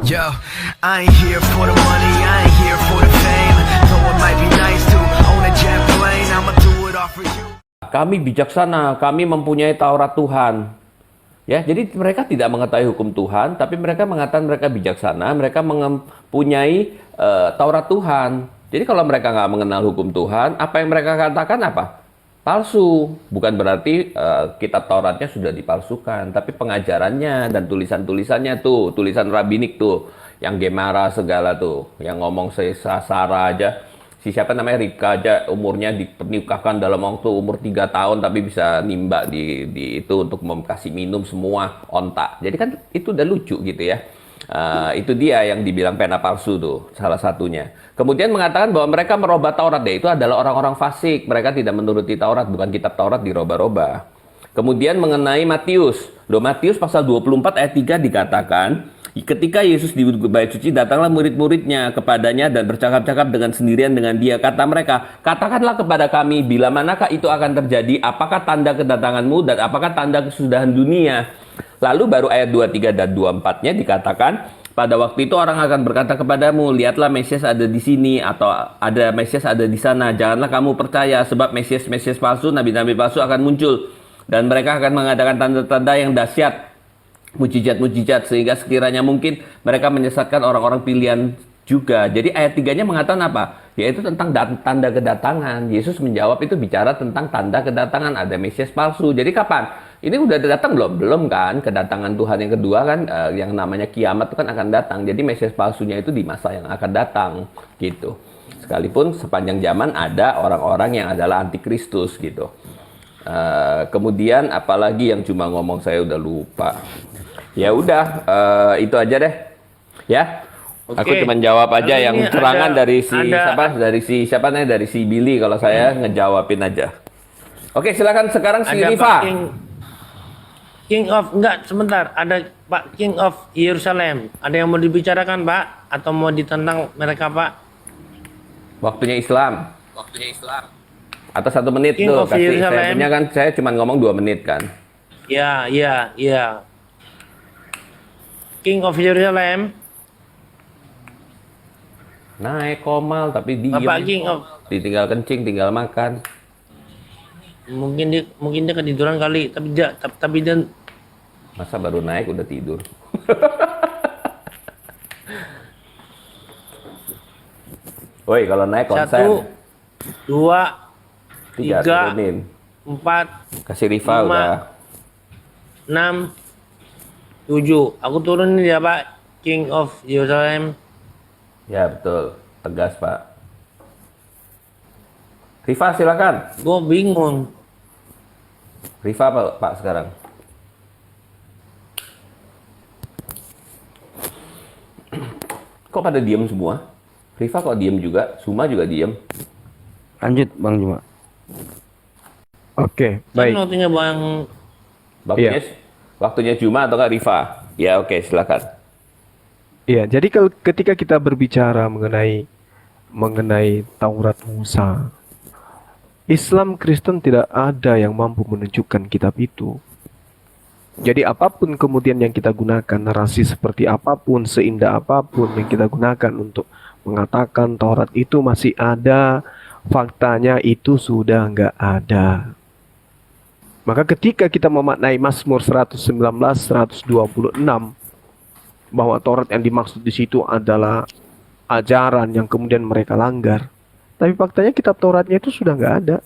Yo, I ain't here for the money, I ain't here for the fame. Though it might be nice to own a jet plane, I'ma do it all for you. Kami bijaksana, kami mempunyai Taurat Tuhan. Ya, jadi mereka tidak mengetahui hukum Tuhan, tapi mereka mengatakan mereka bijaksana, mereka mempunyai Taurat Tuhan. Jadi kalau mereka nggak mengenal hukum Tuhan, apa yang mereka katakan apa? Palsu. Bukan berarti kitab Tauratnya sudah dipalsukan, tapi pengajarannya dan tulisan-tulisannya tuh, tulisan rabbinik tuh, yang Gemara segala tuh, yang ngomong sesara aja. Si siapa namanya Rika aja umurnya dipernikahkan dalam waktu umur 3 tahun tapi bisa nimba di itu untuk kasih minum semua onta. Jadi kan itu udah lucu gitu ya. Itu dia yang dibilang pena palsu tuh salah satunya. Kemudian mengatakan bahwa mereka merubah Taurat, deh itu adalah orang-orang fasik. Mereka tidak menuruti Taurat, bukan kitab Taurat dirubah-rubah. Kemudian mengenai Matius. Loh, Matius pasal 24 ayat 3 dikatakan, ketika Yesus di bait suci, datanglah murid-muridnya kepadanya dan bercakap-cakap dengan sendirian dengan dia. Kata mereka, katakanlah kepada kami, bila manakah itu akan terjadi? Apakah tanda kedatanganmu dan apakah tanda kesudahan dunia? Lalu baru ayat 23 dan 24-nya dikatakan, pada waktu itu orang akan berkata kepadamu, lihatlah Mesias ada di sini, atau ada Mesias ada di sana. Janganlah kamu percaya, sebab Mesias palsu, nabi-nabi palsu akan muncul. Dan mereka akan mengadakan tanda-tanda yang dahsyat, mujizat-mujizat, sehingga sekiranya mungkin mereka menyesatkan orang-orang pilihan juga. Jadi ayat 3-nya mengatakan apa? Yaitu tentang tanda kedatangan. Yesus menjawab itu bicara tentang tanda kedatangan, ada Mesias palsu. Jadi kapan? Ini udah datang belum? Belum kan? Kedatangan Tuhan yang kedua kan, yang namanya kiamat itu kan akan datang. Jadi Mesias palsunya itu di masa yang akan datang gitu. Sekalipun sepanjang zaman ada orang-orang yang adalah antikristus gitu. Kemudian apalagi yang cuma ngomong saya udah lupa. Ya udah, itu aja deh. Ya. Oke. Aku cuma jawab aja Lalu yang ini serangan dari ada si Billy, kalau saya ngejawabin aja. Oke, silakan sekarang si ada Rifa. Pak King of enggak sebentar, ada Pak King of Yerusalem. Ada yang mau dibicarakan, Pak, atau mau ditentang mereka, Pak? Waktunya Islam. Atau 1 menit King tuh of kasih. Saya Yerusalem. punya kan, saya cuma ngomong 2 menit kan. Ya. King of Yerusalem. Naik komal tapi diem. Bapak King of, Ditinggal kencing, tinggal makan. mungkin dia ketiduran kali, tapi dia Masa baru naik udah tidur. Woi, kalau naik konsen. 1, 2, 3 3, turunin. 4, Kasih Rifa 5, udah. 6, 7. Aku turunin ya, Pak. King of Yerusalem. Ya betul, tegas Pak. Rifa silakan. Gue bingung. Rifa Pak sekarang. Kok pada diem semua? Rifa kok diem juga? Suma juga diem. Lanjut Bang Juma. Oke, baik. Kan waktunya Bang. Waktunya, waktunya Juma atau nggak Rifa? Ya oke, silakan. Iya, jadi ketika kita berbicara mengenai Taurat Musa, Islam Kristen tidak ada yang mampu menunjukkan kitab itu. Jadi apapun kemudian yang kita gunakan, narasi seperti apapun, seindah apapun yang kita gunakan untuk mengatakan Taurat itu masih ada, faktanya itu sudah nggak ada. Maka ketika kita memaknai Mazmur 119, 126, bahwa Taurat yang dimaksud di situ adalah ajaran yang kemudian mereka langgar, tapi faktanya kitab Tauratnya itu sudah nggak ada.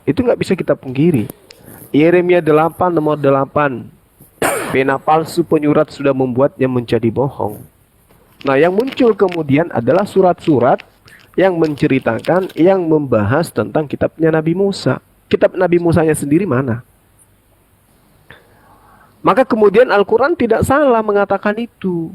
Itu nggak bisa kita pungkiri. Yeremia 8 nomor 8, pena palsu penyurat sudah membuatnya menjadi bohong. Nah, yang muncul kemudian adalah surat-surat yang menceritakan, yang membahas tentang kitabnya Nabi Musa. Kitab Nabi Musanya sendiri mana? Maka kemudian Al-Quran tidak salah mengatakan itu.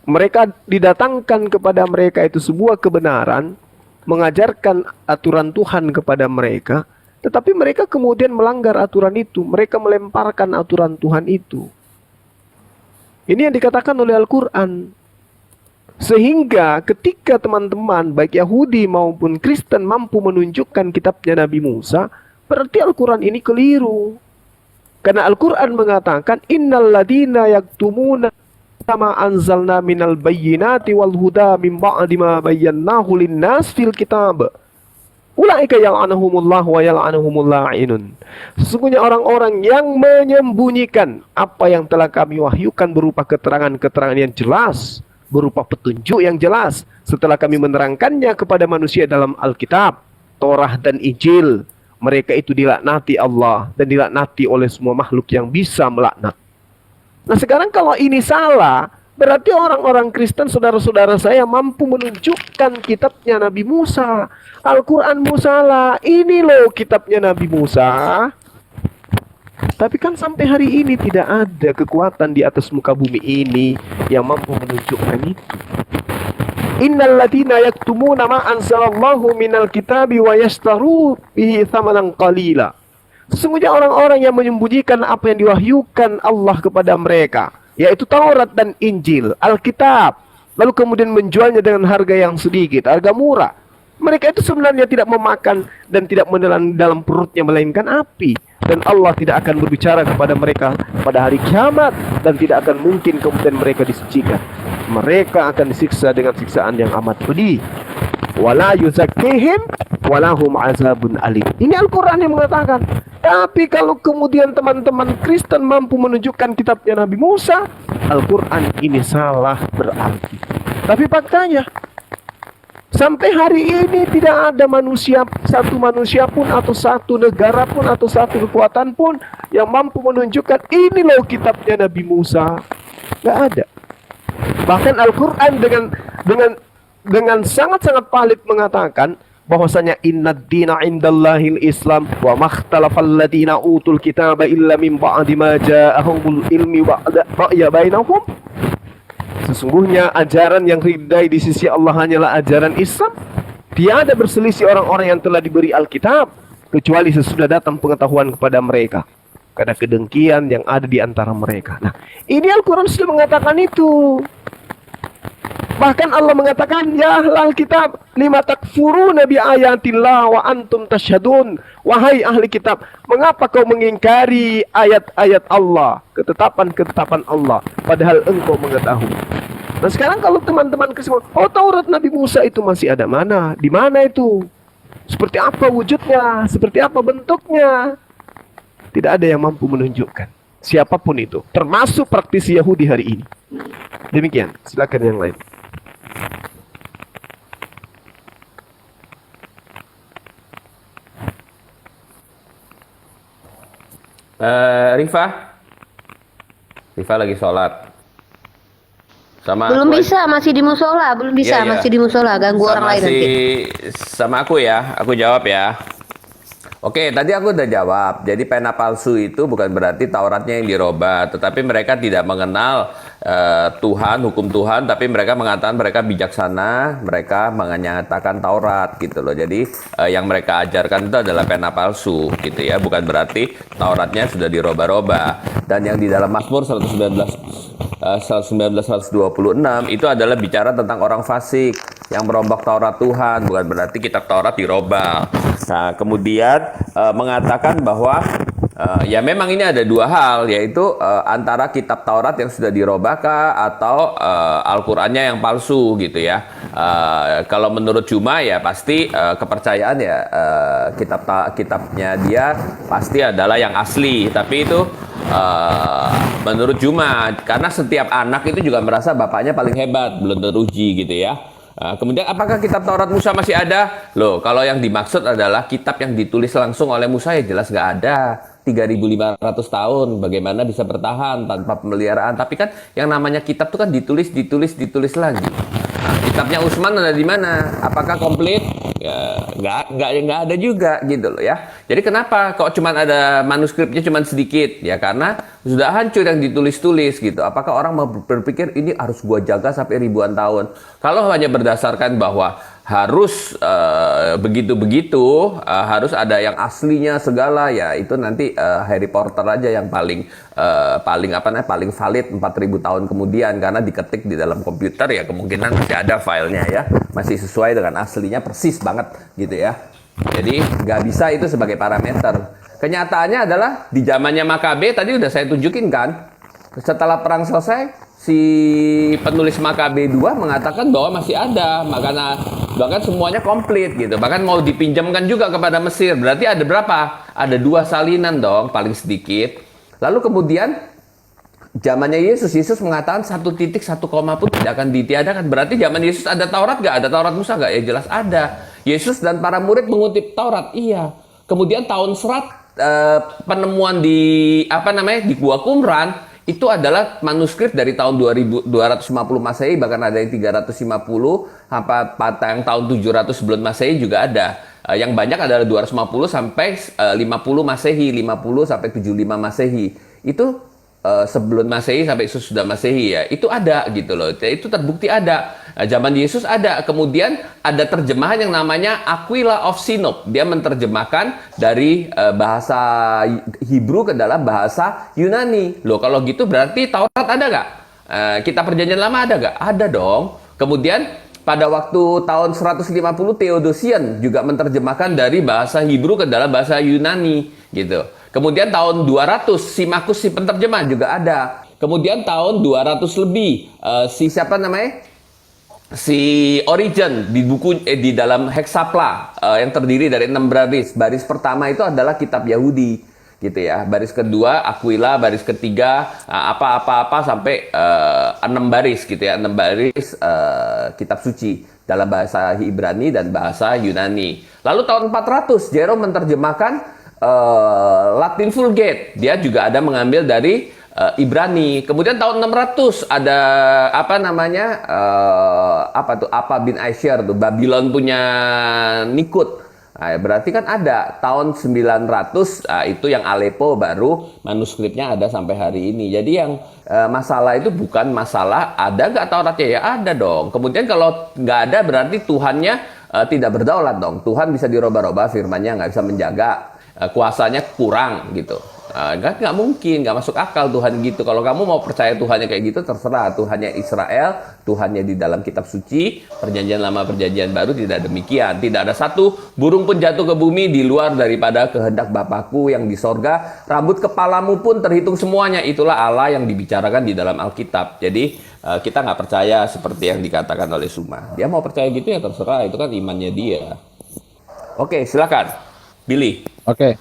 Mereka didatangkan kepada mereka itu sebuah kebenaran, mengajarkan aturan Tuhan kepada mereka, tetapi mereka kemudian melanggar aturan itu. Mereka melemparkan aturan Tuhan itu. Ini yang dikatakan oleh Al-Quran. Sehingga ketika teman-teman baik Yahudi maupun Kristen mampu menunjukkan kitabnya Nabi Musa, berarti Al-Quran ini keliru. Karena Al-Quran mengatakan innal ladina yaktumuna ma anzalna minal bayyinati wal huda min ba'di ma bayyanahu lin-nas fil kitab. Ulaika yal'anuhumullah wa yal'anuhumul la'inun. Sesungguhnya orang-orang yang menyembunyikan apa yang telah kami wahyukan berupa keterangan-keterangan yang jelas, berupa petunjuk yang jelas, setelah kami menerangkannya kepada manusia dalam Alkitab, Torah dan Injil, mereka itu dilaknati Allah dan dilaknati oleh semua makhluk yang bisa melaknat. Nah sekarang kalau ini salah, berarti orang-orang Kristen, saudara-saudara saya, mampu menunjukkan kitabnya Nabi Musa. Al-Quranmu salah, ini loh kitabnya Nabi Musa. Tapi kan sampai hari ini tidak ada kekuatan di atas muka bumi ini yang mampu menunjukkan itu. Innal ladina yaktumuna ma anzalallahu minal kitabi wa yastaru bihi thamanan qalila. Sesungguhnya orang-orang yang menyembunyikan apa yang diwahyukan Allah kepada mereka, yaitu Taurat dan Injil, Alkitab, lalu kemudian menjualnya dengan harga yang sedikit, harga murah. Mereka itu sebenarnya tidak memakan dan tidak menelan dalam perutnya melainkan api. Dan Allah tidak akan berbicara kepada mereka pada hari kiamat, dan tidak akan mungkin kemudian mereka disucikan. Mereka akan disiksa dengan siksaan yang amat pedih. Wala yuzakkihim walahum azabun alim. Ini Al-Quran yang mengatakan. Tapi kalau kemudian teman-teman Kristen mampu menunjukkan kitabnya Nabi Musa, Al-Quran ini salah berarti. Tapi faktanya, sampai hari ini tidak ada manusia, satu manusia pun atau satu negara pun atau satu kekuatan pun yang mampu menunjukkan ini loh kitabnya Nabi Musa. Gak ada. Bahkan Al-Quran dengan sangat-sangat valid mengatakan bahwasanya innad dina indallahil Islam wa makhtalafal ladina utul kitaba illa min ba'di ma ja'ahumul ilmi ba'ya bainahum. Sesungguhnya ajaran yang ridai di sisi Allah hanyalah ajaran Islam. Tiada berselisih orang-orang yang telah diberi Alkitab kecuali sesudah datang pengetahuan kepada mereka karena kedengkian yang ada di antara mereka. Nah, ini Al-Quran sudah mengatakan itu. Bahkan Allah mengatakan, ya ahlal kitab, lima takfuruna bi ayatillah wa antum tasyhadun. Wahai ahli kitab, mengapa kau mengingkari ayat-ayat Allah, ketetapan-ketetapan Allah, padahal engkau mengetahui. Nah sekarang kalau teman-teman kesimpulan, oh Taurat Nabi Musa itu masih ada mana? Di mana itu? Seperti apa wujudnya? Seperti apa bentuknya? Tidak ada yang mampu menunjukkan. Siapapun itu, termasuk praktisi Yahudi hari ini. Demikian, silakan yang lain. Rifa lagi sholat. Belum bisa, masih di musola, masih di musola, ganggu orang lain nanti. Sama aku ya, aku jawab ya. Oke, tadi aku udah jawab. Jadi pena palsu itu bukan berarti Tauratnya yang dirubah, tetapi mereka tidak mengenal Tuhan, hukum Tuhan, tapi mereka mengatakan mereka bijaksana, mereka menyatakan Taurat gitu loh. Jadi yang mereka ajarkan itu adalah pena palsu gitu ya, bukan berarti Tauratnya sudah dirubah-rubah. Dan yang di dalam Mazmur 126 itu adalah bicara tentang orang fasik yang merombak Taurat Tuhan, bukan berarti kitab Taurat dirubah. Nah, kemudian mengatakan bahwa ya memang ini ada dua hal, yaitu antara kitab Taurat yang sudah dirobahkah atau Al-Qur'annya yang palsu gitu ya. Kalau menurut Juma ya pasti kepercayaan ya kitabnya dia pasti adalah yang asli, tapi itu menurut Juma, karena setiap anak itu juga merasa bapaknya paling hebat, belum teruji gitu ya. Kemudian apakah kitab Taurat Musa masih ada? Loh, kalau yang dimaksud adalah kitab yang ditulis langsung oleh Musa ya jelas nggak ada. 3.500 tahun, bagaimana bisa bertahan tanpa pemeliharaan? Tapi kan yang namanya kitab itu kan ditulis lagi. Nah, kitabnya Utsman ada di mana? Apakah komplit? Ya, nggak ada juga gitu loh ya. Jadi kenapa kok cuma ada manuskripnya cuma sedikit? Ya karena sudah hancur yang ditulis-tulis gitu. Apakah orang mau berpikir ini harus gua jaga sampai ribuan tahun? Kalau hanya berdasarkan bahwa harus begitu-begitu, harus ada yang aslinya segala, ya itu nanti Harry Potter aja yang paling valid 4.000 tahun kemudian, karena diketik di dalam komputer ya kemungkinan masih ada filenya ya, masih sesuai dengan aslinya persis banget gitu ya. Jadi nggak bisa itu sebagai parameter. Kenyataannya adalah di zamannya Makabe tadi udah saya tunjukin kan, setelah perang selesai si penulis Makabe 2 mengatakan bahwa masih ada, makanya bahkan semuanya komplit gitu. Bahkan mau dipinjamkan juga kepada Mesir. Berarti ada berapa? Ada 2 salinan dong, paling sedikit. Lalu kemudian zamannya Yesus mengatakan 1 titik 1 koma pun tidak akan ditiadakan. Berarti zaman Yesus ada Taurat nggak? Ada Taurat Musa nggak? Ya jelas ada. Yesus dan para murid mengutip Taurat, iya. Kemudian tahun serat penemuan di di Gua Qumran itu adalah manuskrip dari tahun 2250 Masehi, bahkan ada yang 350 sampai yang tahun 700 sebelum Masehi juga ada. Yang banyak adalah 250 sampai 50 Masehi, 50 sampai 75 Masehi. Itu sebelum Masehi sampai sesudah Masehi ya. Itu ada gitu loh. Itu terbukti ada. Zaman Yesus ada. Kemudian ada terjemahan yang namanya Aquila of Sinop. Dia menerjemahkan dari bahasa Hebrew ke dalam bahasa Yunani. Loh kalau gitu berarti Taurat ada nggak? Kitab Perjanjian Lama ada nggak? Ada dong. Kemudian pada waktu tahun 150 Theodosian juga menerjemahkan dari bahasa Hebrew ke dalam bahasa Yunani gitu. Kemudian tahun 200 Symmachus si penterjemah juga ada. Kemudian tahun 200 lebih si siapa namanya? Si Origen di buku di dalam Hexapla yang terdiri dari 6 baris. Baris pertama itu adalah kitab Yahudi gitu ya. Baris kedua Aquila, baris ketiga apa-apa sampai 6 baris gitu ya. 6 baris kitab suci dalam bahasa Ibrani dan bahasa Yunani. Lalu tahun 400 Jerome menerjemahkan Latin Vulgate. Dia juga ada mengambil dari Ibrani. Kemudian tahun 600 ada Apa bin Asyir tuh, Babylon punya Nikut. Nah, berarti kan ada tahun 900 itu yang Aleppo baru manuskripnya ada sampai hari ini. Jadi yang masalah itu bukan masalah ada nggak Tauratnya, ya ada dong. Kemudian kalau nggak ada berarti Tuhannya tidak berdaulat dong. Tuhan bisa dirubah-rubah, firman-Nya nggak bisa menjaga, kuasanya kurang gitu. Nggak mungkin, nggak masuk akal Tuhan gitu. Kalau kamu mau percaya Tuhannya kayak gitu, terserah. Tuhannya Israel, Tuhannya di dalam kitab suci, Perjanjian Lama, Perjanjian Baru tidak demikian. Tidak ada satu burung pun jatuh ke bumi di luar daripada kehendak Bapakku yang di sorga. Rambut kepalamu pun terhitung semuanya. Itulah Allah yang dibicarakan di dalam Alkitab. Jadi kita nggak percaya seperti yang dikatakan oleh Suma. Dia mau percaya gitu ya terserah, itu kan imannya dia. Oke, silakan Billy. Oke,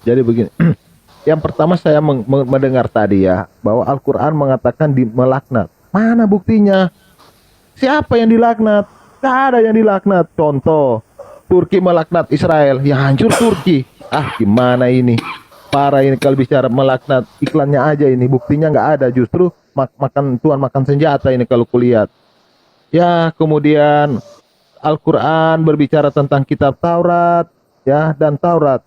jadi begini. Yang pertama saya mendengar tadi ya, bahwa Al-Quran mengatakan melaknat. Mana buktinya? Siapa yang dilaknat? Tidak ada yang dilaknat. Contoh, Turki melaknat Israel, ya hancur Turki. Gimana ini? Parah ini kalau bicara melaknat, iklannya aja ini. Buktinya nggak ada, justru Tuhan makan senjata ini kalau kulihat. Ya, kemudian Al-Quran berbicara tentang kitab Taurat, ya, dan Taurat.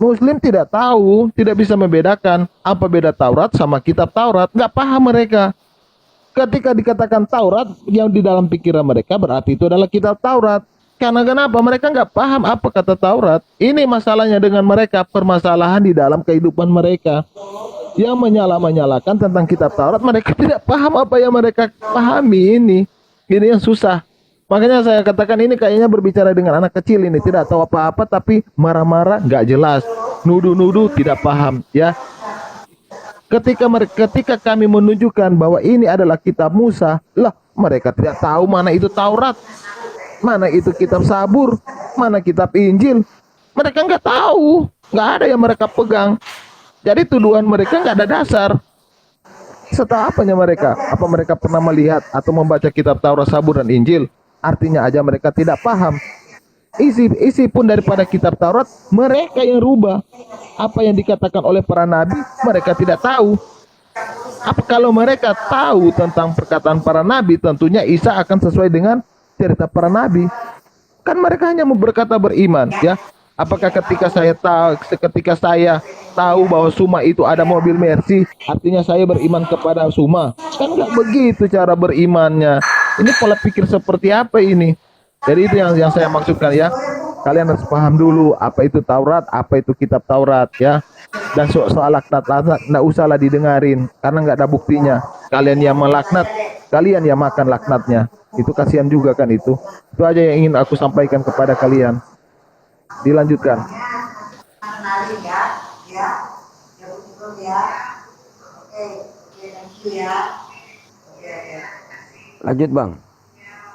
Muslim tidak tahu, tidak bisa membedakan apa beda Taurat sama kitab Taurat. Nggak paham mereka. Ketika dikatakan Taurat, yang di dalam pikiran mereka berarti itu adalah kitab Taurat. Karena kenapa? Mereka nggak paham apa kata Taurat. Ini masalahnya dengan mereka, permasalahan di dalam kehidupan mereka. Yang menyalahkan tentang kitab Taurat, mereka tidak paham apa yang mereka pahami ini. Ini yang susah. Makanya saya katakan ini kayaknya berbicara dengan anak kecil ini, tidak tahu apa-apa tapi marah-marah, nggak jelas, nuduh-nuduh, tidak paham, ya. Ketika kami menunjukkan bahwa ini adalah kitab Musa, lah mereka tidak tahu mana itu Taurat, mana itu kitab Sabur, mana kitab Injil. Mereka nggak tahu, nggak ada yang mereka pegang. Jadi tuduhan mereka nggak ada dasar. Setelah apanya mereka? Apa mereka pernah melihat atau membaca kitab Taurat, Sabur, dan Injil? Artinya aja mereka tidak paham. Isi pun daripada kitab Taurat, mereka yang rubah. Apa yang dikatakan oleh para nabi, mereka tidak tahu. Apa kalau mereka tahu tentang perkataan para nabi, tentunya Isa akan sesuai dengan cerita para nabi. Kan mereka hanya berkata beriman, ya. Apakah ketika saya tahu bahwa Suma itu ada mobil Mercy, artinya saya beriman kepada Suma? Kan nggak begitu cara berimannya. Ini pola pikir seperti apa ini? Jadi itu yang saya maksudkan, ya. Kalian harus paham dulu apa itu Taurat, apa itu kitab Taurat, ya. Dan soal laknat nggak usahlah didengarin karena nggak ada buktinya. Kalian yang melaknat, kalian yang makan laknatnya. Itu kasihan juga kan itu. Itu aja yang ingin aku sampaikan kepada kalian. Dilanjutkan. Lanjut Bang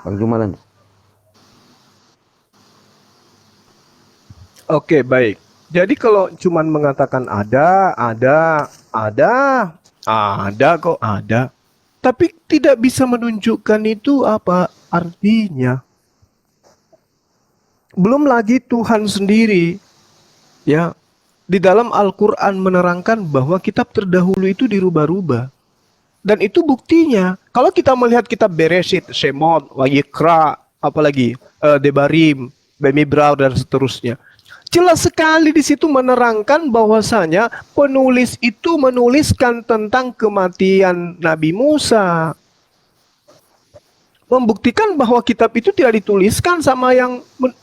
Jumalan. Oke, baik. Jadi kalau cuman mengatakan ada kok ada, tapi tidak bisa menunjukkan itu apa artinya. Belum lagi Tuhan sendiri, ya, di dalam Al-Quran menerangkan bahwa kitab terdahulu itu dirubah-rubah. Dan itu buktinya, kalau kita melihat kitab Bereshit, Shemot, Wayikra, apalagi Debarim, Bamidbar, dan seterusnya. Jelas sekali di situ menerangkan bahwasanya penulis itu menuliskan tentang kematian Nabi Musa. Membuktikan bahwa kitab itu tidak dituliskan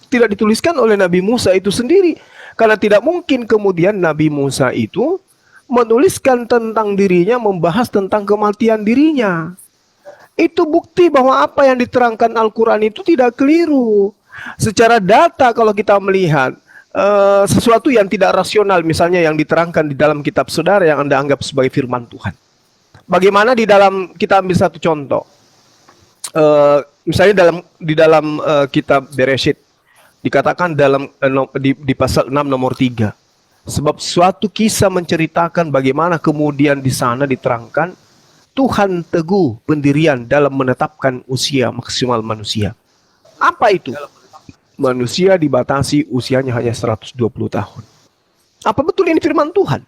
tidak dituliskan oleh Nabi Musa itu sendiri. Karena tidak mungkin kemudian Nabi Musa itu menuliskan tentang dirinya, membahas tentang kematian dirinya. Itu bukti bahwa apa yang diterangkan Al-Quran itu tidak keliru. Secara data kalau kita melihat sesuatu yang tidak rasional, misalnya yang diterangkan di dalam kitab saudara yang Anda anggap sebagai firman Tuhan. Bagaimana di dalam, kita ambil satu contoh. Misalnya di dalam kitab Bereshit dikatakan di pasal 6 nomor 3. Sebab suatu kisah menceritakan bagaimana kemudian di sana diterangkan Tuhan teguh pendirian dalam menetapkan usia maksimal manusia. Apa itu? Manusia dibatasi usianya hanya 120 tahun. Apa betul ini firman Tuhan?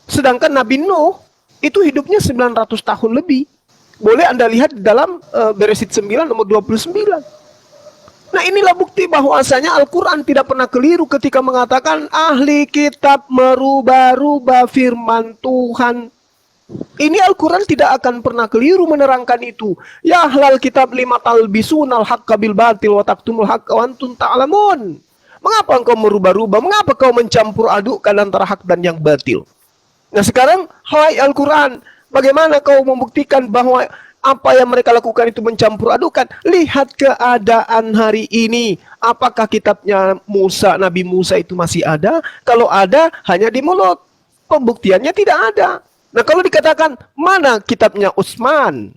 Sedangkan Nabi Nuh itu hidupnya 900 tahun lebih. Boleh Anda lihat di dalam Bereshit 9 nomor 29. Nah, inilah bukti bahwasanya Al-Quran tidak pernah keliru ketika mengatakan ahli kitab merubah-rubah firman Tuhan. Ini Al-Quran tidak akan pernah keliru menerangkan itu. Ya ahlal kitab lima talbisunal haqqa bil batil wa taktumul haqqa wa antum ta'lamun. Mengapa engkau merubah-rubah? Mengapa kau mencampur adukkan antara hak dan yang batil? Nah sekarang, hai Al-Quran, bagaimana kau membuktikan bahwa apa yang mereka lakukan itu mencampur adukan? Lihat keadaan hari ini. Apakah kitabnya Nabi Musa itu masih ada? Kalau ada, hanya di mulut. Pembuktiannya tidak ada. Nah kalau dikatakan, mana kitabnya Utsman?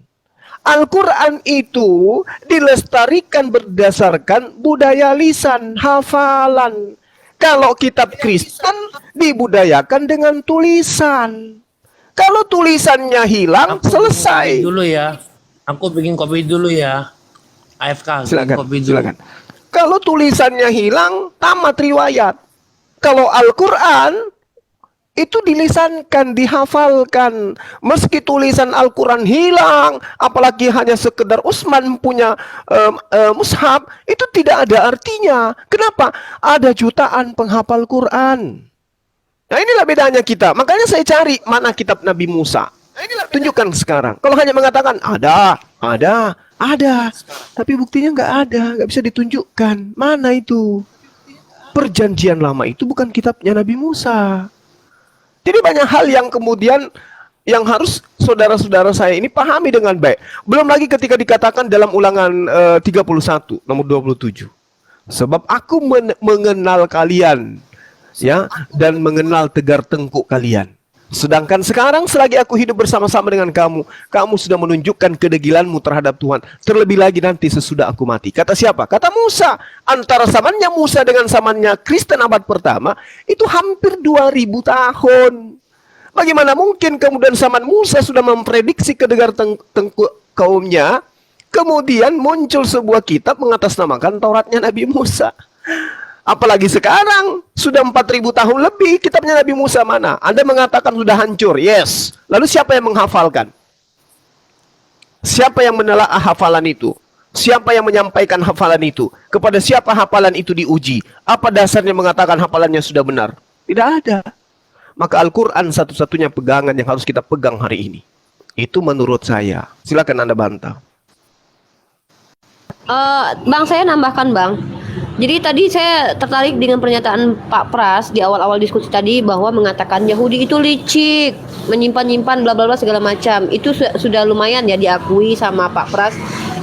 Al-Quran itu dilestarikan berdasarkan budaya lisan, hafalan. Kalau kitab Kristen dibudayakan dengan tulisan. Kalau tulisannya hilang, selesai. Dulu ya. Aku bikin kopi dulu ya. AFK. Silakan, Kopi dulu. silakan. Kalau tulisannya hilang, tamat riwayat. Kalau Al-Quran itu dilisankan, dihafalkan. Meski tulisan Al-Quran hilang, apalagi hanya sekedar Utsman punya mushaf, itu tidak ada artinya. Kenapa? Ada jutaan penghafal Quran. Nah inilah bedanya kita. Makanya saya cari mana kitab Nabi Musa. Tunjukkan sekarang. Kalau hanya mengatakan ada. Tapi buktinya nggak bisa ditunjukkan. Mana itu? Perjanjian lama itu bukan kitabnya Nabi Musa. Jadi banyak hal yang kemudian yang harus saudara-saudara saya ini pahami dengan baik. Belum lagi ketika dikatakan dalam Ulangan 31 nomor 27. Sebab aku mengenal kalian, ya, dan mengenal tegar tengkuk kalian. Sedangkan sekarang selagi aku hidup bersama-sama dengan kamu, kamu sudah menunjukkan kedegilanmu terhadap Tuhan. Terlebih lagi nanti sesudah aku mati. Kata siapa? Kata Musa. Antara zamannya Musa dengan zamannya Kristen abad pertama, itu hampir 2000 tahun. Bagaimana mungkin kemudian zaman Musa sudah memprediksi kedegar tengkuk kaumnya, kemudian muncul sebuah kitab mengatasnamakan Tauratnya Nabi Musa. Apalagi sekarang, sudah 4000 tahun lebih kitabnya Nabi Musa mana? Anda mengatakan sudah hancur, yes. Lalu siapa yang menghafalkan? Siapa yang menelaah hafalan itu? Siapa yang menyampaikan hafalan itu? Kepada siapa hafalan itu diuji? Apa dasarnya mengatakan hafalannya sudah benar? Tidak ada. Maka Al-Quran satu-satunya pegangan yang harus kita pegang hari ini. Itu menurut saya. Silakan Anda bantah. Bang, saya nambahkan Bang. Jadi tadi saya tertarik dengan pernyataan Pak Pras di awal-awal diskusi tadi bahwa mengatakan Yahudi itu licik, menyimpan-nyimpan bla bla bla segala macam. Itu sudah lumayan ya diakui sama Pak Pras.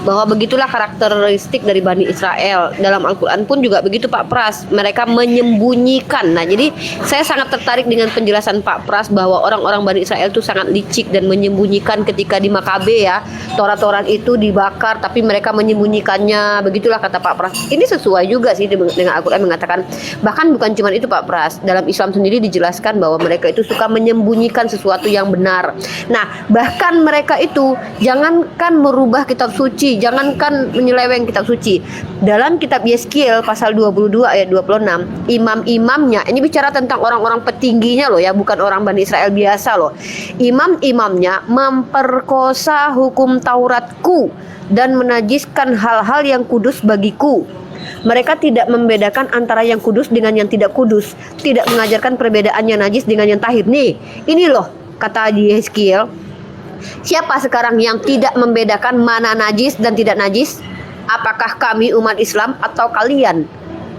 bahwa begitulah karakteristik dari Bani Israel. Dalam Al-Quran pun juga begitu Pak Pras, mereka menyembunyikan. Nah jadi saya sangat tertarik dengan penjelasan Pak Pras bahwa orang-orang Bani Israel itu sangat licik dan menyembunyikan ketika di Makabe ya, Torat-Torat itu dibakar tapi mereka menyembunyikannya. Begitulah kata Pak Pras. Ini sesuai juga sih dengan Al-Quran mengatakan, bahkan bukan cuma itu Pak Pras, dalam Islam sendiri dijelaskan bahwa mereka itu suka menyembunyikan sesuatu yang benar. Nah bahkan mereka itu jangankan merubah kitab suci, jangankan menyeleweng kitab suci. Dalam kitab Yeskiel pasal 22 ayat 26, imam-imamnya, ini bicara tentang orang-orang petingginya loh ya, bukan orang Bani Israel biasa loh. Imam-imamnya memperkosa hukum Tauratku dan menajiskan hal-hal yang kudus bagiku. Mereka tidak membedakan antara yang kudus dengan yang tidak kudus, tidak mengajarkan perbedaan yang najis dengan yang tahir. Nih, ini loh kata Yeskiel. Siapa sekarang yang tidak membedakan mana najis dan tidak najis? Apakah kami umat Islam atau kalian?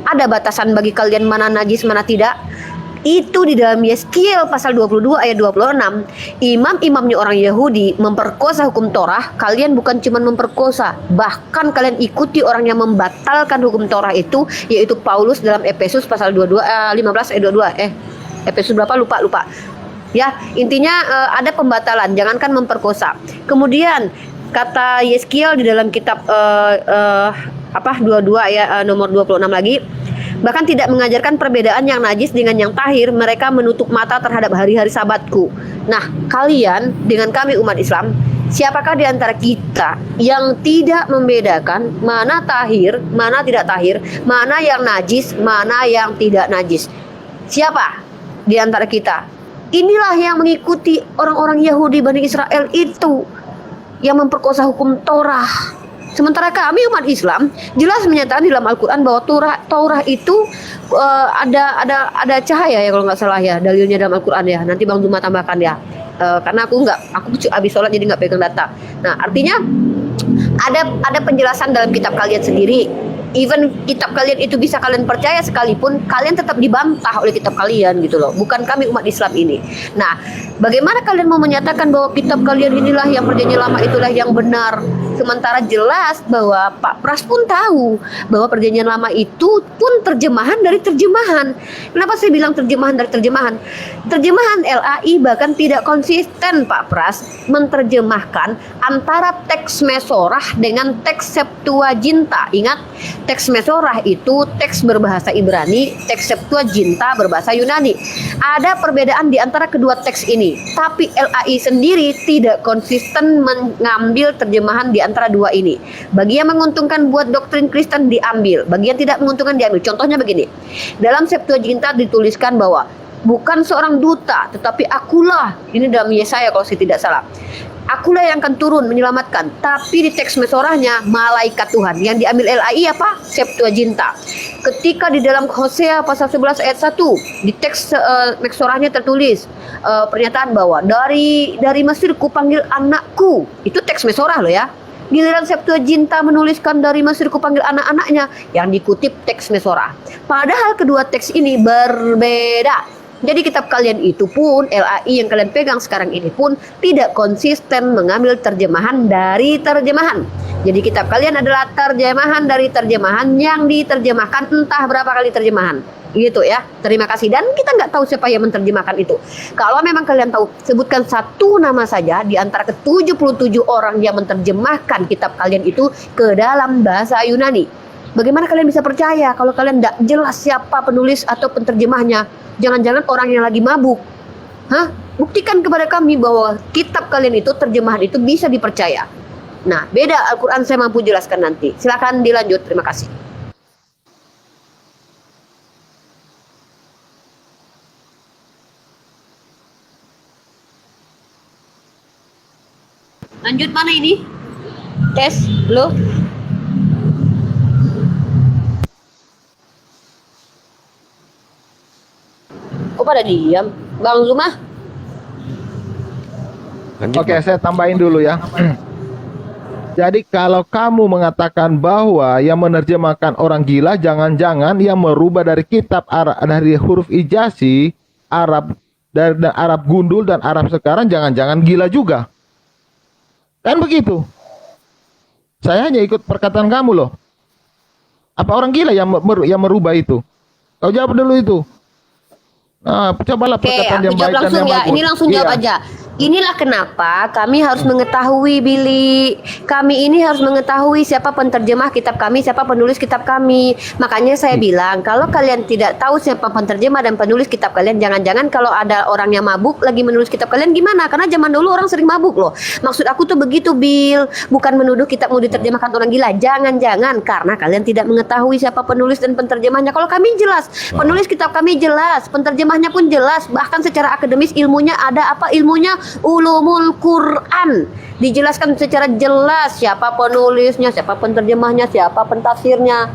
Ada batasan bagi kalian mana najis mana tidak? Itu di dalam Yeskiel pasal 22 ayat 26. Imam-imamnya orang Yahudi memperkosa hukum Torah. Kalian bukan cuma memperkosa, bahkan kalian ikuti orang yang membatalkan hukum Torah itu, yaitu Paulus dalam Efesus pasal 22 15 ayat 22. Efesus berapa lupa. Ya, intinya ada pembatalan, jangankan memperkosa. Kemudian kata Yeskiel di dalam kitab 22 ya nomor 26 lagi, bahkan tidak mengajarkan perbedaan yang najis dengan yang tahir, mereka menutup mata terhadap hari-hari sabatku. Nah, kalian dengan kami umat Islam, siapakah di antara kita yang tidak membedakan mana tahir, mana tidak tahir, mana yang najis, mana yang tidak najis? Siapa di antara kita? Inilah yang mengikuti orang-orang Yahudi Bani Israel itu, yang memperkosa hukum Torah. Sementara kami umat Islam jelas menyatakan di dalam Al-Quran bahwa Torah itu ada cahaya ya kalau nggak salah ya, dalilnya dalam Al-Quran ya. Nanti Bang Zuma tambahkan ya, karena aku habis sholat jadi nggak pegang data. Nah artinya ada penjelasan dalam kitab kalian sendiri. Even kitab kalian itu bisa kalian percaya sekalipun, kalian tetap dibantah oleh kitab kalian gitu loh. Bukan kami umat Islam ini. Nah, bagaimana kalian mau menyatakan bahwa kitab kalian inilah yang perjanjian lama itulah yang benar? Sementara jelas bahwa Pak Pras pun tahu bahwa perjanjian lama itu pun terjemahan dari terjemahan. Kenapa saya bilang terjemahan dari terjemahan? Terjemahan LAI bahkan tidak konsisten Pak Pras menerjemahkan antara teks Mesorah dengan teks Septuaginta. Ingat, teks Mesorah itu teks berbahasa Ibrani, teks Septuaginta berbahasa Yunani. Ada perbedaan di antara kedua teks ini, tapi LAI sendiri tidak konsisten mengambil terjemahan di antara dua ini. Bagi yang menguntungkan buat doktrin Kristen diambil, bagi yang tidak menguntungkan diambil. Contohnya begini, dalam Septuaginta dituliskan bahwa bukan seorang duta, tetapi akulah, ini dalam Yesaya kalau saya tidak salah, akulah yang akan turun menyelamatkan. Tapi di teks Mesorahnya malaikat Tuhan. Yang diambil LAI apa? Septuaginta. Ketika di dalam Hosea pasal 11 ayat 1 di teks Mesorahnya tertulis pernyataan bahwa dari Mesir ku panggil anakku. Itu teks Mesorah loh ya. Giliran Septuaginta menuliskan dari Mesir ku panggil anak-anaknya, yang dikutip teks Mesorah. Padahal kedua teks ini berbeda. Jadi kitab kalian itu pun, LAI yang kalian pegang sekarang ini pun tidak konsisten mengambil terjemahan dari terjemahan. Jadi kitab kalian adalah terjemahan dari terjemahan yang diterjemahkan entah berapa kali terjemahan. Gitu ya, terima kasih. Dan kita nggak tahu siapa yang menerjemahkan itu. Kalau memang kalian tahu, sebutkan satu nama saja di antara ke-77 orang yang menerjemahkan kitab kalian itu ke dalam bahasa Yunani. Bagaimana kalian bisa percaya kalau kalian nggak jelas siapa penulis atau penterjemahnya? Jangan-jangan orang yang lagi mabuk. Hah? Buktikan kepada kami bahwa kitab kalian itu, terjemahan itu bisa dipercaya. Nah, beda Al-Quran saya mampu jelaskan nanti. Silakan dilanjut, terima kasih. Lanjut mana ini? Tes, lo? Kok pada diam? Bang Zuma? Lanjut, Oke, Bang. saya tambahin dulu ya. Jadi kalau kamu mengatakan bahwa yang menerjemahkan orang gila, jangan-jangan yang merubah dari kitab Arab, dari huruf ijasi Arab, dari Arab gundul dan Arab sekarang, jangan-jangan gila juga. Kan begitu. Saya hanya ikut perkataan kamu loh. Apa orang gila yang merubah itu? Kau jawab dulu itu. Nah, cobalah Oke, perkataan aku yang jawab baik dan langsung yang ya. bagus. Ini langsung jawab Iya. aja. Inilah kenapa kami harus mengetahui, Billy. Kami ini harus mengetahui siapa penterjemah kitab kami, siapa penulis kitab kami. Makanya saya bilang, kalau kalian tidak tahu siapa penterjemah dan penulis kitab kalian, jangan-jangan kalau ada orang yang mabuk lagi menulis kitab kalian gimana? Karena zaman dulu orang sering mabuk loh. Maksud aku tuh begitu, Bill. Bukan menuduh kitabmu diterjemahkan orang gila. Jangan-jangan karena kalian tidak mengetahui siapa penulis dan penterjemahnya. Kalau kami jelas, penulis kitab kami jelas, penterjemahnya pun jelas. Bahkan secara akademis ilmunya ada apa ilmunya? Ulumul Quran, dijelaskan secara jelas siapa penulisnya, siapa penterjemahnya, siapa pentafsirnya.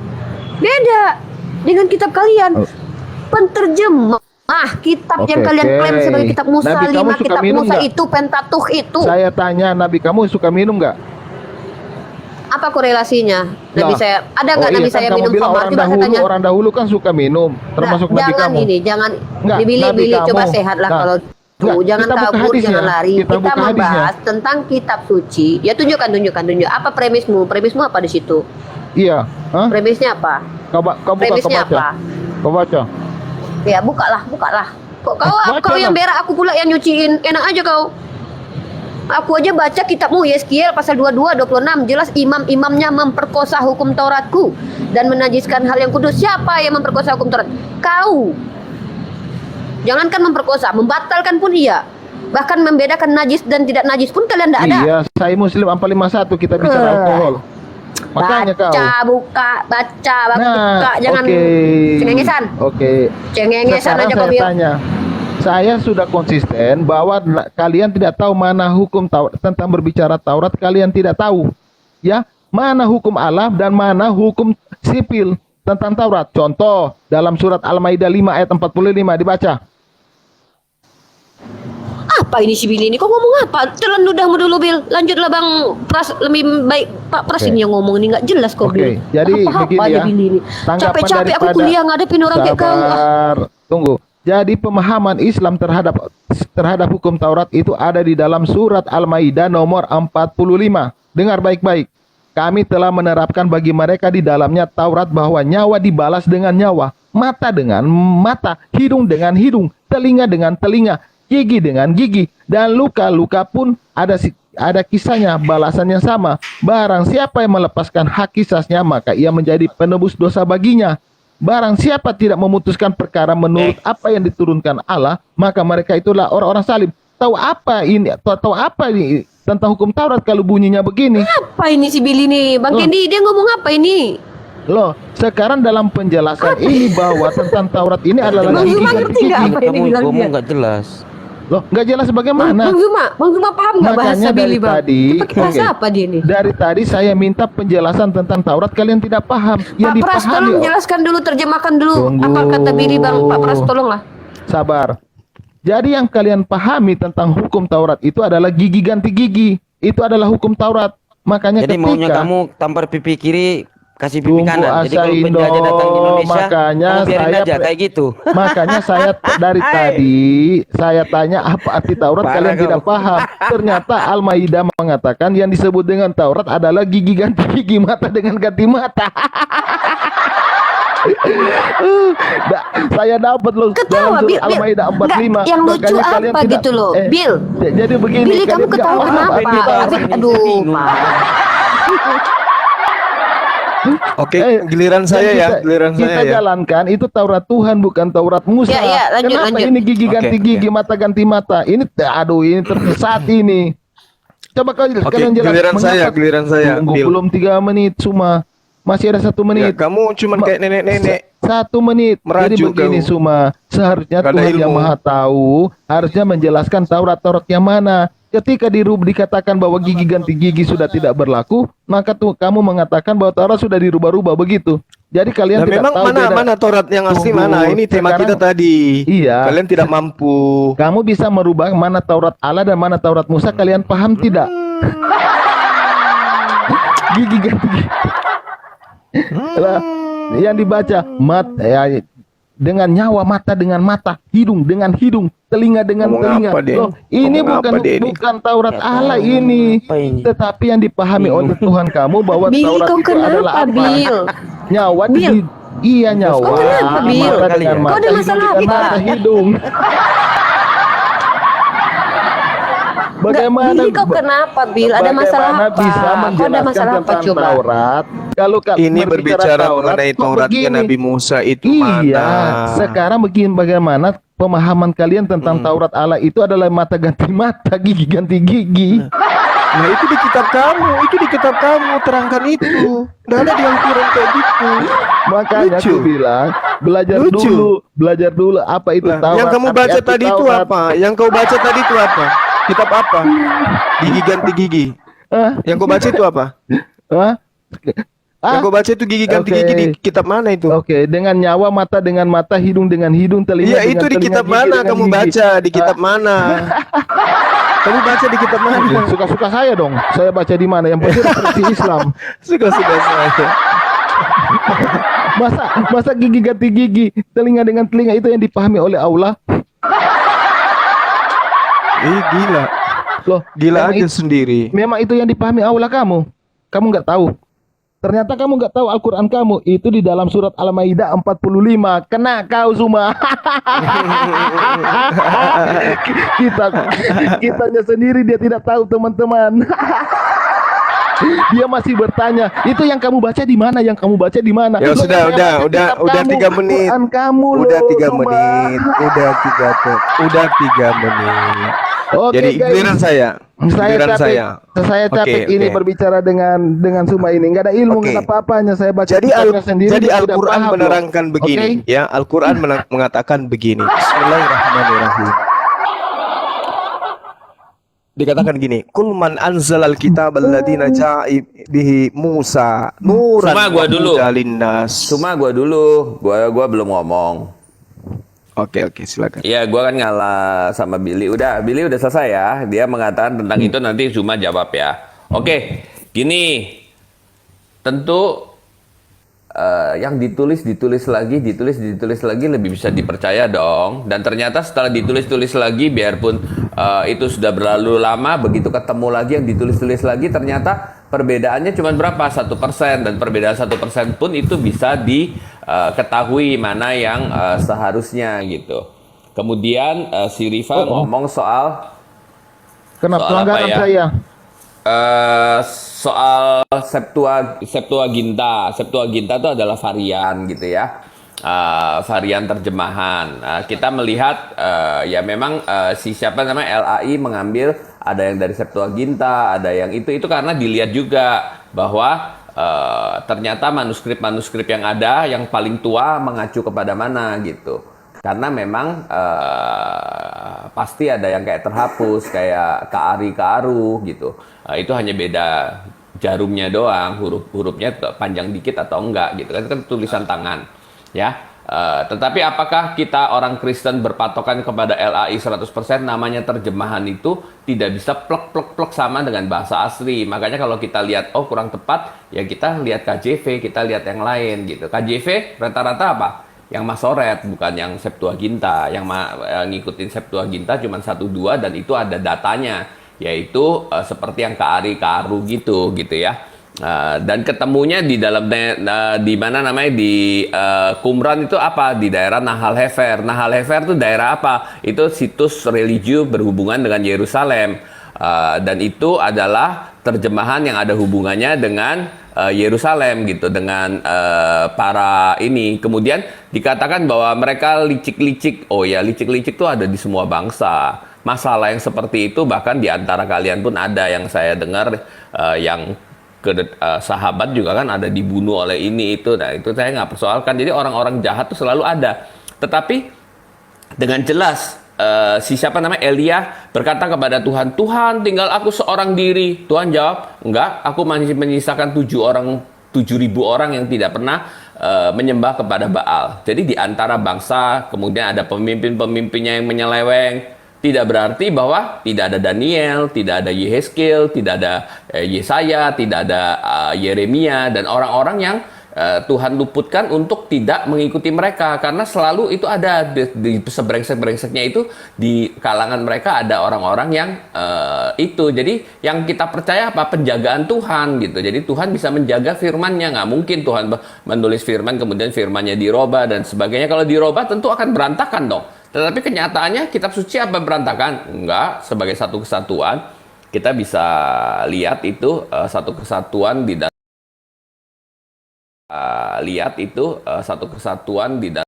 Beda dengan kitab kalian. Penterjemah kitab yang Oke, kalian klaim oke. sebagai kitab Musa, Nabi, kamu 5 suka kitab minum Musa nggak? itu Pentateuch itu. Saya tanya, Nabi kamu suka minum nggak? Apa korelasinya? Nabi Lah. saya ada nggak Oh, Nabi iya, saya kan minum kamu bilang khamar? Coba saya tanya. orang dahulu kan suka minum, termasuk Nabi jangan kamu. ini, jangan Nggak, dibili Nabi kamu. coba sehat lah Nah, kalau nggak, jangan kita buka kabur, hadisnya. jangan lari. Kita Kita buka hadisnya. membahas tentang kitab suci. Ya tunjukkan. Apa premismu? Premismu apa di situ? Iya, hah? Premisnya apa? Kau buka, kau Premisnya baca. apa? Kau baca. Ya bukalah. Kok Baca kau yang lah. berak, aku pula yang nyuciin. Enak aja kau. Aku aja baca kitabmu Yeskiel pasal 22 26 jelas imam-imamnya memperkosa hukum Tauratku dan menajiskan hal yang kudus. Siapa yang memperkosa hukum Taurat? Kau. Jangankan memperkosa, membatalkan pun iya. Bahkan membedakan najis dan tidak najis pun kalian tidak ada. Iya, saya Muslim 451 kita bicara alkohol. Makanya kau. Baca, buka, jangan oke. cengengesan. Oke. Cengengesan Sekarang aja saya kau bilang. tanya. Saya sudah konsisten bahwa kalian tidak tahu mana hukum Taurat, tentang berbicara Taurat kalian tidak tahu. Ya, mana hukum Allah dan mana hukum sipil tentang Taurat. Contoh dalam surat Al-Maidah 5 ayat 45 dibaca. Apa ini si Billy ini? Kok ngomong apa? Telan ludahmu dulu, Bil. Lanjutlah Bang Pras, lebih baik Pak Pras Oke. ini yang ngomong ini nggak jelas kok, Oke, Bil. jadi Apa begini aja ya. Billy ini. Tanggapan Capek-capek aku daripada- kuliah ngadepin orang kayak kau. Sabar, tunggu. Jadi pemahaman Islam terhadap hukum Taurat itu ada di dalam surat Al-Maidah nomor 45. Dengar baik-baik. Kami telah menerapkan bagi mereka di dalamnya Taurat bahwa nyawa dibalas dengan nyawa, mata dengan mata, hidung dengan hidung, telinga dengan telinga, gigi dengan gigi, dan luka-luka pun ada kisahnya, balasan yang sama. Barang siapa yang melepaskan hak kisahnya, maka ia menjadi penebus dosa baginya. Barang siapa tidak memutuskan perkara menurut apa yang diturunkan Allah, maka mereka itulah orang-orang salim. Tahu apa ini tentang hukum Taurat kalau bunyinya begini? Apa ini si Billy nih? Bang Kendi, dia ngomong apa ini? Loh, sekarang dalam penjelasan ini bahwa tentang Taurat ini adalah Bang Zuma ngerti nggak apa ini Kamu bilang ngomong dia? nggak jelas. Loh, nggak jelas bagaimana? Bang Zuma paham nggak bahasa Makanya Billy, dari Bang? tadi, Dia pakai bahasa oke. apa dia nih? Dari tadi saya minta penjelasan tentang Taurat, kalian tidak paham. Pak Pras, tolong jelaskan dulu, terjemahkan dulu. Tunggu. Apa kata Billy, Bang? Pak Pras, tolonglah. Sabar. Jadi yang kalian pahami tentang hukum Taurat itu adalah gigi ganti gigi. Itu adalah hukum Taurat. Makanya Jadi maunya ketika kamu tampar pipi kiri, kasih pipi Tunggu, kanan. Jadi kalau Asaindo. penjajah datang di Indonesia, Makanya kamu biarin saya aja kayak gitu. Makanya saya dari tadi saya tanya apa arti Taurat, Parah kalian kau. tidak paham. Ternyata Al-Maidah mengatakan yang disebut dengan Taurat adalah gigi ganti gigi, mata dengan ganti mata. Saya dapat loh Ketawa, dalam Bil, surat Al-Maidah 45. Nggak, yang lucu Makanya kalian apa gitu loh, Bil? Jadi begini. Billy, kamu kalian nggak ketawa paham kenapa? arti Taurat. Aduh, Pak. Oke, giliran saya yang ya, kita- giliran kita saya ya. jalankan itu Taurat Tuhan, bukan Taurat Musa. Ya, lanjut, Kenapa lanjut. ini gigi Oke, ganti gigi, mata ganti mata? Ini aduh, ini tersesat ini. Coba kalian jelas. Giliran saya. Tunggu, Bill. belum 3 menit cuma. Masih ada 1 Ya, menit. kamu cuman kayak nenek-nenek. 1 menit. Jadi Merajuk begini kau. Suma, seharusnya Gak ada Tuhan yang ilmu. Maha Tahu harusnya menjelaskan Taurat yang mana. Ketika dikatakan bahwa gigi ganti gigi sudah tidak berlaku, maka tuh kamu mengatakan bahwa Taurat sudah dirubah-rubah begitu. Jadi kalian Nah, tidak memang tahu beda. mana Taurat yang asli Tunggu, mana? Ini tema sekarang- kita tadi. Iya. Kalian tidak mampu. Kamu bisa merubah mana Taurat Allah dan mana Taurat Musa, kalian paham tidak? Gigi ganti gigi. Lah, yang dibaca dengan nyawa, mata dengan mata, hidung dengan hidung, telinga dengan Ngomong telinga. apa, Den? Loh, ini Ngomong bukan apa, Den? bukan Taurat Ya, Allah tahu. ini, Apa ini? tetapi yang dipahami oleh Tuhan kamu bahwa Billy, Taurat kau itu adalah kenapa, apa? Bill? Nyawa Bill. iya nyawa. Kau kenapa, Bill? Mata dengan Kau mata, ada hidung masalah dengan apa? mata, hidung. Bagaimana Billy, kau kenapa, Bill? Ada masalah bagaimana apa? bisa Kau ada menjelaskan masalah apa tentang coba? Taurat? Kalau Ini berbicara mengenai kok Tauratnya begini? Nabi Musa itu Iya, mana? sekarang bagaimana pemahaman kalian tentang Taurat Allah itu adalah mata ganti mata, gigi ganti gigi. Nah itu di kitab kamu, terangkan itu. Nggak ada di Al-Quran kayak gitu. Makanya Lucu. aku bilang Lucu. belajar dulu apa itu Lah, Taurat. yang kamu baca arti-arti tadi itu Taurat. apa? Yang kau baca tadi itu apa? Kitab apa? Gigi ganti gigi. Hah? Yang kau baca itu apa? Hah? Yang kau baca itu gigi ganti Oke. gigi di kitab mana itu? Oke, dengan nyawa, mata dengan mata, hidung dengan hidung, telinga Iya dengan itu di telinga, kitab gigi mana dengan kamu gigi. baca? Di kitab mana? Kamu baca di kitab mana? Suka-suka saya dong. Saya baca di mana? Yang penting referensi Islam. Suka-suka saya. Masa gigi ganti gigi, telinga dengan telinga itu yang dipahami oleh Allah? Gila. Loh, Gila memang aja itu, sendiri. memang itu yang dipahami Allah kamu. Kamu nggak tahu. Ternyata kamu nggak tahu Al-Quran kamu itu di dalam surat Al-Maidah 45. Kena kau semua. Kitanya sendiri dia tidak tahu, teman-teman. Dia masih bertanya, itu yang kamu baca di mana? Yang kamu baca di mana? Ya Loh, sudah, yang baca kitab udah kamu, 3 menit. Quran kamu Udah loh, 3 Zuma. menit. Udah 3 menit. Oke, Jadi guys. giliran saya. Saya Giliran capek, saya capek Oke, ini oke. berbicara dengan Suma ini. Nggak ada ilmu, Oke. nggak ada apa-apanya. Saya baca Jadi kitabnya sendiri. jadi dia tidak Al-Qur'an paham loh. menerangkan begini, Oke? ya. Al-Qur'an mengatakan begini. Bismillahirrahmanirrahim. Dikatakan gini, "Qul man anzalal kitab alladziina jaa'a bihi Musa nuran Cuma gua dulu. linnas." Cuma gua dulu, gua belum ngomong. Oke, silakan. Iya, gua kan ngalah sama Billy. Billy udah selesai ya. Dia mengatakan tentang itu nanti cuma jawab ya. Oke, gini. Tentu yang ditulis lagi lebih bisa dipercaya dong. Dan ternyata setelah ditulis lagi, biarpun itu sudah berlalu lama, begitu ketemu lagi yang ditulis lagi, ternyata perbedaannya cuma berapa? 1%, dan perbedaan 1% pun itu bisa diketahui mana yang seharusnya gitu. Kemudian si Rifa ngomong soal Kenapa Soal apa pelanggaran ya? saya? Soal Septuaginta. Septuaginta itu adalah varian gitu ya. Varian terjemahan. Kita melihat ya memang siapa namanya LAI mengambil ada yang dari Septuaginta, ada yang itu karena dilihat juga bahwa ternyata manuskrip yang ada yang paling tua mengacu kepada mana gitu. Karena memang pasti ada yang kayak terhapus, kayak Kaaru gitu. Itu hanya beda jarumnya doang, hurufnya panjang dikit atau enggak gitu kan tulisan tangan ya. Tetapi apakah kita orang Kristen berpatokan kepada LAI 100%? Namanya terjemahan itu tidak bisa plek sama dengan bahasa asli. Makanya kalau kita lihat kurang tepat, ya kita lihat KJV, kita lihat yang lain gitu. KJV rata-rata apa? Yang Masoret, bukan yang Septuaginta. Yang ngikutin Septuaginta cuma 1-2 dan itu ada datanya, yaitu seperti yang Kaaru gitu ya. Dan ketemunya di dalam di mana namanya di Qumran itu apa? Di daerah Nahal Hefer. Nahal Hefer itu daerah apa? Itu situs religi berhubungan dengan Yerusalem. Dan itu adalah terjemahan yang ada hubungannya dengan Yerusalem gitu, dengan para ini. Kemudian dikatakan bahwa mereka licik-licik. Oh ya, licik-licik itu ada di semua bangsa. Masalah yang seperti itu bahkan di antara kalian pun ada, yang saya dengar yang sahabat juga kan ada dibunuh oleh ini itu. Nah itu saya nggak persoalkan. Jadi orang-orang jahat itu selalu ada. Tetapi dengan jelas siapa namanya Elia berkata kepada Tuhan, Tuhan tinggal aku seorang diri. Tuhan jawab, enggak, aku masih menyisakan 7.000 orang yang tidak pernah menyembah kepada Baal. Jadi di antara bangsa kemudian ada pemimpin-pemimpinnya yang menyeleweng. Tidak berarti bahwa tidak ada Daniel, tidak ada Yehezkiel, tidak ada Yesaya, tidak ada Yeremia, dan orang-orang yang Tuhan luputkan untuk tidak mengikuti mereka, karena selalu itu ada di sebrengsek-brengseknya itu, di kalangan mereka ada orang-orang yang itu. Jadi yang kita percaya apa? Penjagaan Tuhan gitu. Jadi Tuhan bisa menjaga firman-Nya. Nggak mungkin Tuhan menulis firman kemudian firman-Nya dirubah dan sebagainya. Kalau dirubah tentu akan berantakan dong. Tetapi kenyataannya kitab suci apa berantakan? Enggak, sebagai satu kesatuan. Kita bisa lihat itu satu kesatuan di dalam satu kesatuan di dalam